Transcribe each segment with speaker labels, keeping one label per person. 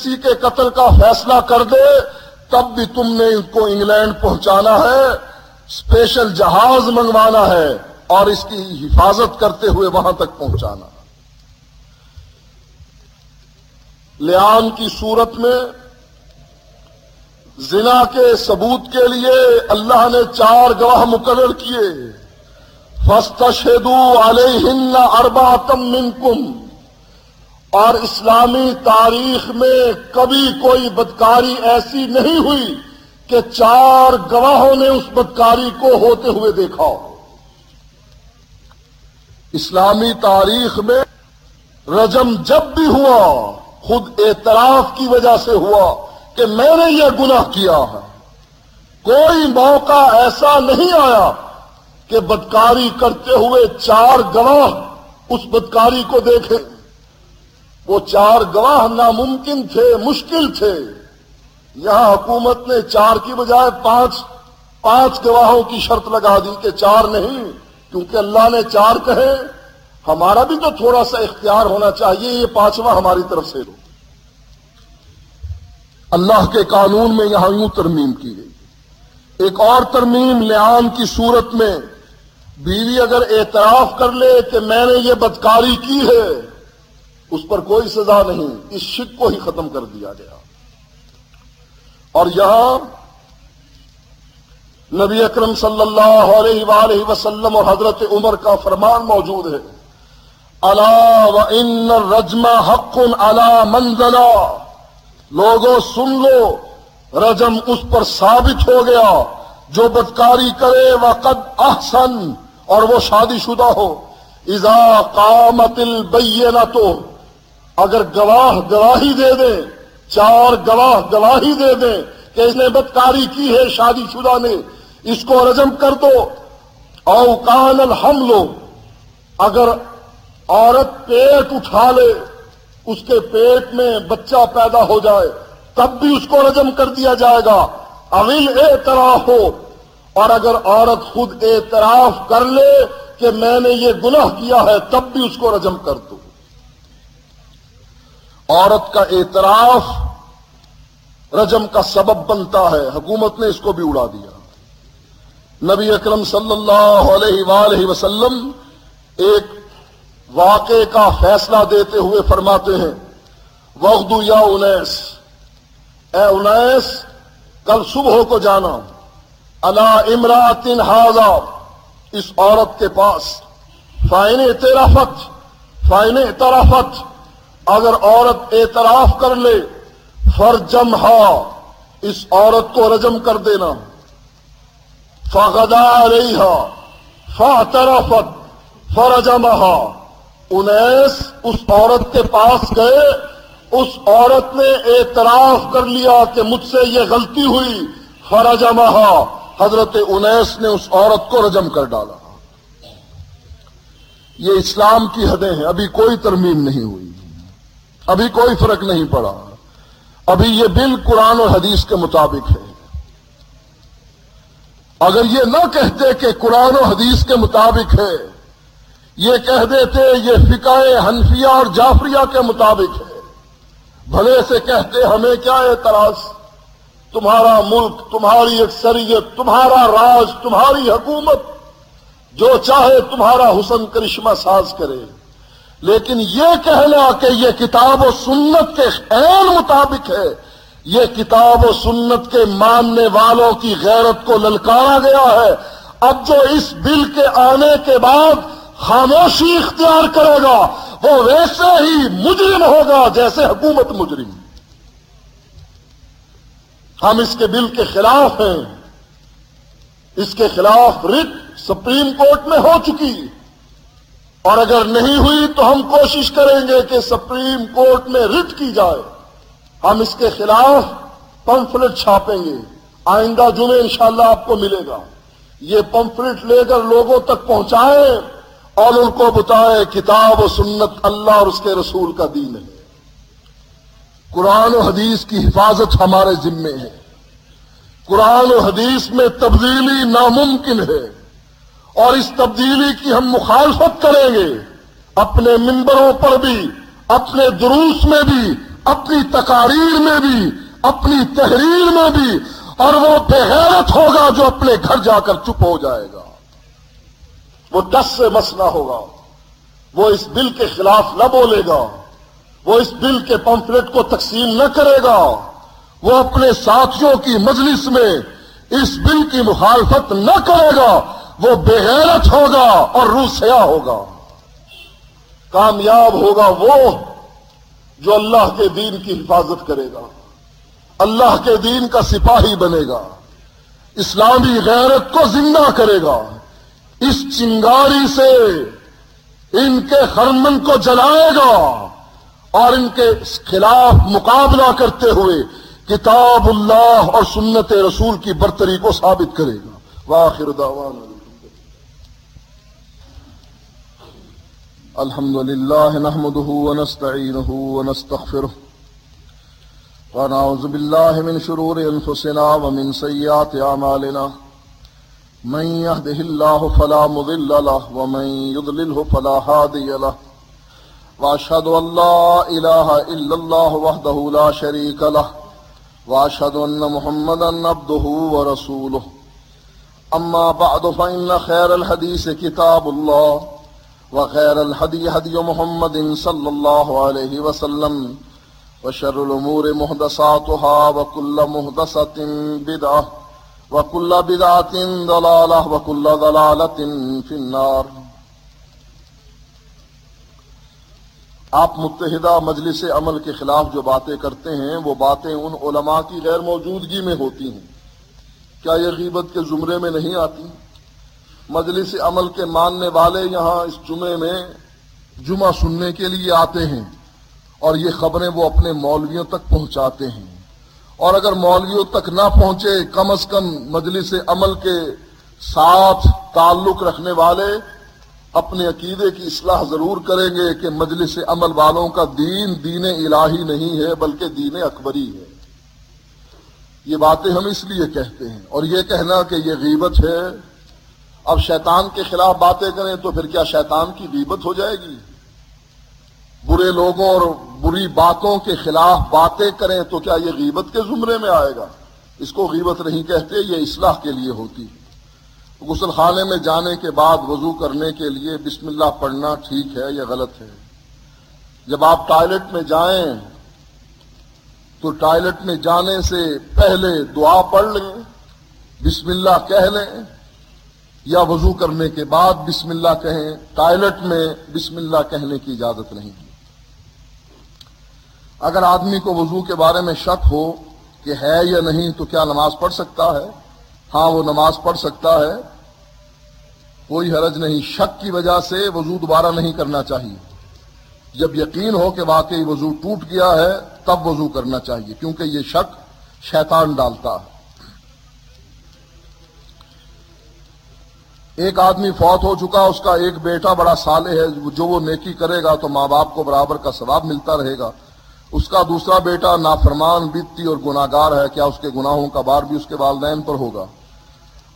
Speaker 1: کسی کے قتل کا فیصلہ کر دے تب بھی تم نے ان کو انگلینڈ پہنچانا ہے، اسپیشل جہاز منگوانا ہے اور اس کی حفاظت کرتے ہوئے وہاں تک پہنچانا۔ لعان کی صورت میں زنا کے ثبوت کے لیے اللہ نے 4 گواہ مقرر کیے، فاستشہدوا علیہن 4 منکم، اور اسلامی تاریخ میں کبھی کوئی بدکاری ایسی نہیں ہوئی کہ 4 گواہوں نے اس بدکاری کو ہوتے ہوئے دیکھا ہو۔ اسلامی تاریخ میں رجم جب بھی ہوا خود اعتراف کی وجہ سے ہوا کہ میں نے یہ گناہ کیا ہے۔ کوئی موقع ایسا نہیں آیا کہ بدکاری کرتے ہوئے 4 گواہ اس بدکاری کو دیکھیں۔ وہ 4 گواہ ناممکن تھے، مشکل تھے۔ یہاں حکومت نے 4 کی بجائے 5 گواہوں کی شرط لگا دی کہ 4 نہیں، کیونکہ اللہ نے 4 کہے۔ ہمارا بھی تو تھوڑا سا اختیار ہونا چاہیے، یہ 5واں ہماری طرف سے لو۔ اللہ کے قانون میں یہاں یوں ترمیم کی گئی۔ ایک اور ترمیم لعان کی صورت میں بیوی اگر اعتراف کر لے کہ میں نے یہ بدکاری کی ہے، اس پر کوئی سزا نہیں، اس شک کو ہی ختم کر دیا گیا۔ اور یہاں نبی اکرم صلی اللہ علیہ وآلہ وسلم اور حضرت عمر کا فرمان موجود ہے، الا وان الرجم حق علی من زنا، لوگوں سن لو رجم اس پر ثابت ہو گیا جو بدکاری کرے، وقد احسن، اور وہ شادی شدہ ہو، اذا قامت البینۃ، اگر گواہ گواہی دے دیں، 4 گواہ گواہی دے دیں کہ اس نے بدکاری کی ہے، شادی شدہ نے، اس کو رجم کر دو۔ او کان الحمل، اگر عورت پیٹ اٹھا لے، اس کے پیٹ میں بچہ پیدا ہو جائے، تب بھی اس کو رجم کر دیا جائے گا۔ اویل اعتراف ہو، اور اگر عورت خود اعتراف کر لے کہ میں نے یہ گناہ کیا ہے، تب بھی اس کو رجم کر دو۔ عورت کا اعتراف رجم کا سبب بنتا ہے، حکومت نے اس کو بھی اڑا دیا۔ نبی اکرم صلی اللہ علیہ وآلہ وسلم ایک واقعے کا فیصلہ دیتے ہوئے فرماتے ہیں، وغدو یا انیس، اے انیس کل صبح کو جانا، الا امرأۃ ھذا، اس عورت کے پاس، فَإِنِ اعترفت، اگر عورت اعتراف کر لے، فرجمھا، اس عورت کو رجم کر دینا، فغدا علیہا فاعترفت فرجمھا، انیس اس عورت کے پاس گئے، اس عورت نے اعتراف کر لیا کہ مجھ سے یہ غلطی ہوئی، فرجمھا، حضرت انیس نے اس عورت کو رجم کر ڈالا۔ یہ اسلام کی حدیں ہیں، ابھی کوئی ترمیم نہیں ہوئی، ابھی کوئی فرق نہیں پڑا، ابھی یہ بل قرآن اور حدیث کے مطابق ہے۔ اگر یہ نہ کہتے کہ قرآن و حدیث کے مطابق ہے، یہ کہہ دیتے یہ فقہ حنفیہ اور جعفریہ کے مطابق ہے، بھلے سے کہتے ہمیں کیا اعتراض، تمہارا ملک، تمہاری اکثریت، تمہارا راج، تمہاری حکومت، جو چاہے تمہارا حسن کرشمہ ساز کرے، لیکن یہ کہنا کہ یہ کتاب و سنت کے عین مطابق ہے، یہ کتاب و سنت کے ماننے والوں کی غیرت کو للکارا گیا ہے۔ اب جو اس بل کے آنے کے بعد خاموشی اختیار کرے گا، وہ ویسے ہی مجرم ہوگا جیسے حکومت مجرم۔ ہم اس کے بل کے خلاف ہیں، اس کے خلاف رٹ سپریم کورٹ میں ہو چکی، اور اگر نہیں ہوئی تو ہم کوشش کریں گے کہ سپریم کورٹ میں رٹ کی جائے۔ ہم اس کے خلاف پمفلٹ چھاپیں گے، آئندہ جمعے انشاءاللہ آپ کو ملے گا۔ یہ پمفلٹ لے کر لوگوں تک پہنچائیں اور ان کو بتائیں کتاب و سنت اللہ اور اس کے رسول کا دین ہے۔ قرآن و حدیث کی حفاظت ہمارے ذمے ہے۔ قرآن و حدیث میں تبدیلی ناممکن ہے، اور اس تبدیلی کی ہم مخالفت کریں گے، اپنے منبروں پر بھی، اپنے دروس میں بھی، اپنی تقاریر میں بھی، اپنی تحریر میں بھی، اور وہ بے غیرت ہوگا جو اپنے گھر جا کر چپ ہو جائے گا، وہ ٹس سے مس نہ ہوگا، وہ اس بل کے خلاف نہ بولے گا، وہ اس بل کے پمفلٹ کو تقسیم نہ کرے گا، وہ اپنے ساتھیوں کی مجلس میں اس بل کی مخالفت نہ کرے گا، وہ بے غیرت ہوگا اور روح سیاہ ہوگا۔ کامیاب ہوگا وہ جو اللہ کے دین کی حفاظت کرے گا، اللہ کے دین کا سپاہی بنے گا، اسلامی غیرت کو زندہ کرے گا، اس چنگاری سے ان کے خرمن کو جلائے گا اور ان کے خلاف مقابلہ کرتے ہوئے کتاب اللہ اور سنت رسول کی برتری کو ثابت کرے گا۔ وآخر دعوانا الحمد للہ نحمده ونستعینه ونستغفره ونعوذ باللہ من شرور انفسنا ومن سیئات اعمالنا من يهده الله فلا مضل له ومن يضلله فلا هادي له واشهد ان لا اله الا الله وحده لا شريك له واشهد ان محمدا عبده ورسوله اما بعد فان خير الحديث كتاب الله وخير الهدي هدي محمد صلى الله عليه وسلم وشر الامور محدثاتها وكل محدثة بدعة وَكُلَّ بِدْعَةٍ ضَلَالَةٍ وَكُلَّ ضَلَالَةٍ فِي النَّارِ۔ آپ متحدہ مجلس عمل کے خلاف جو باتیں کرتے ہیں وہ باتیں ان علماء کی غیر موجودگی میں ہوتی ہیں، کیا یہ غیبت کے زمرے میں نہیں آتی؟ مجلس عمل کے ماننے والے یہاں اس جمعے میں جمعہ سننے کے لیے آتے ہیں اور یہ خبریں وہ اپنے مولویوں تک پہنچاتے ہیں، اور اگر مولویوں تک نہ پہنچے کم از کم مجلس عمل کے ساتھ تعلق رکھنے والے اپنے عقیدے کی اصلاح ضرور کریں گے کہ مجلس عمل والوں کا دین دین الہی نہیں ہے بلکہ دین اکبری ہے۔ یہ باتیں ہم اس لیے کہتے ہیں، اور یہ کہنا کہ یہ غیبت ہے، اب شیطان کے خلاف باتیں کریں تو پھر کیا شیطان کی غیبت ہو جائے گی؟ برے لوگوں اور بری باتوں کے خلاف باتیں کریں تو کیا یہ غیبت کے زمرے میں آئے گا؟ اس کو غیبت نہیں کہتے، یہ اصلاح کے لیے ہوتی ہے۔ غسل خانے میں جانے کے بعد وضو کرنے کے لیے بسم اللہ پڑھنا ٹھیک ہے یا غلط ہے؟ جب آپ ٹوائلٹ میں جائیں تو ٹوائلٹ میں جانے سے پہلے دعا پڑھ لیں، بسم اللہ کہہ لیں، یا وضو کرنے کے بعد بسم اللہ کہیں؟ ٹوائلٹ میں بسم اللہ کہنے کی اجازت نہیں ہے۔ اگر آدمی کو وضو کے بارے میں شک ہو کہ ہے یا نہیں تو کیا نماز پڑھ سکتا ہے؟ ہاں، وہ نماز پڑھ سکتا ہے، کوئی حرج نہیں۔ شک کی وجہ سے وضو دوبارہ نہیں کرنا چاہیے۔ جب یقین ہو کہ واقعی وضو ٹوٹ گیا ہے تب وضو کرنا چاہیے، کیونکہ یہ شک شیطان ڈالتا ہے۔ ایک آدمی فوت ہو چکا، اس کا ایک بیٹا بڑا صالح ہے، جو وہ نیکی کرے گا تو ماں باپ کو برابر کا ثواب ملتا رہے گا۔ اس کا دوسرا بیٹا نافرمان، بدعتی اور گناہگار ہے، کیا اس کے گناہوں کا بار بھی اس کے والدین پر ہوگا؟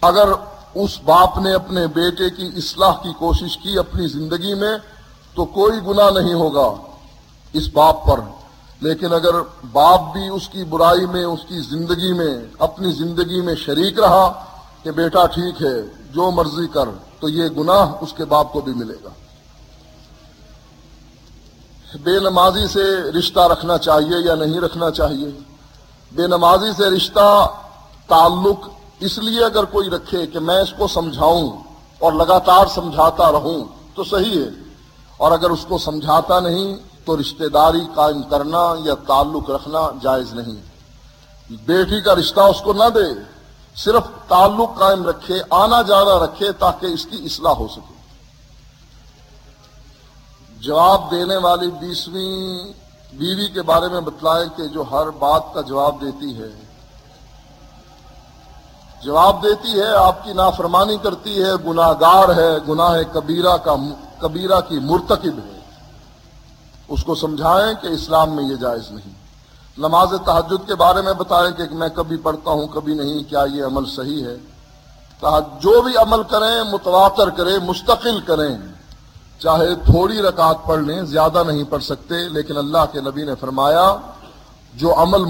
Speaker 1: اگر اس باپ نے اپنے بیٹے کی اصلاح کی کوشش کی اپنی زندگی میں تو کوئی گناہ نہیں ہوگا اس باپ پر، لیکن اگر باپ بھی اس کی برائی میں، اس کی زندگی میں، اپنی زندگی میں شریک رہا کہ بیٹا ٹھیک ہے جو مرضی کر، تو یہ گناہ اس کے باپ کو بھی ملے گا۔ بے نمازی سے رشتہ رکھنا چاہیے یا نہیں رکھنا چاہیے؟ بے نمازی سے رشتہ تعلق اس لیے اگر کوئی رکھے کہ میں اس کو سمجھاؤں اور لگاتار سمجھاتا رہوں تو صحیح ہے، اور اگر اس کو سمجھاتا نہیں تو رشتہ داری قائم کرنا یا تعلق رکھنا جائز نہیں۔ بیٹی کا رشتہ اس کو نہ دے، صرف تعلق قائم رکھے، آنا جانا رکھے تاکہ اس کی اصلاح ہو سکے۔ جواب دینے والی 20ویں بیوی کے بارے میں بتلائیں کہ جو ہر بات کا جواب دیتی ہے، آپ کی نافرمانی کرتی ہے، گناہگار ہے، گناہ کبیرہ کی مرتکب ہے، اس کو سمجھائیں کہ اسلام میں یہ جائز نہیں۔ نماز تہجد کے بارے میں بتائیں کہ میں کبھی پڑھتا ہوں کبھی نہیں، کیا یہ عمل صحیح ہے؟ جو بھی عمل کریں متواتر کریں، مستقل کریں، چاہے تھوڑی رکعت پڑھ لیں، زیادہ نہیں پڑھ سکتے، لیکن اللہ کے نبی نے فرمایا جو عمل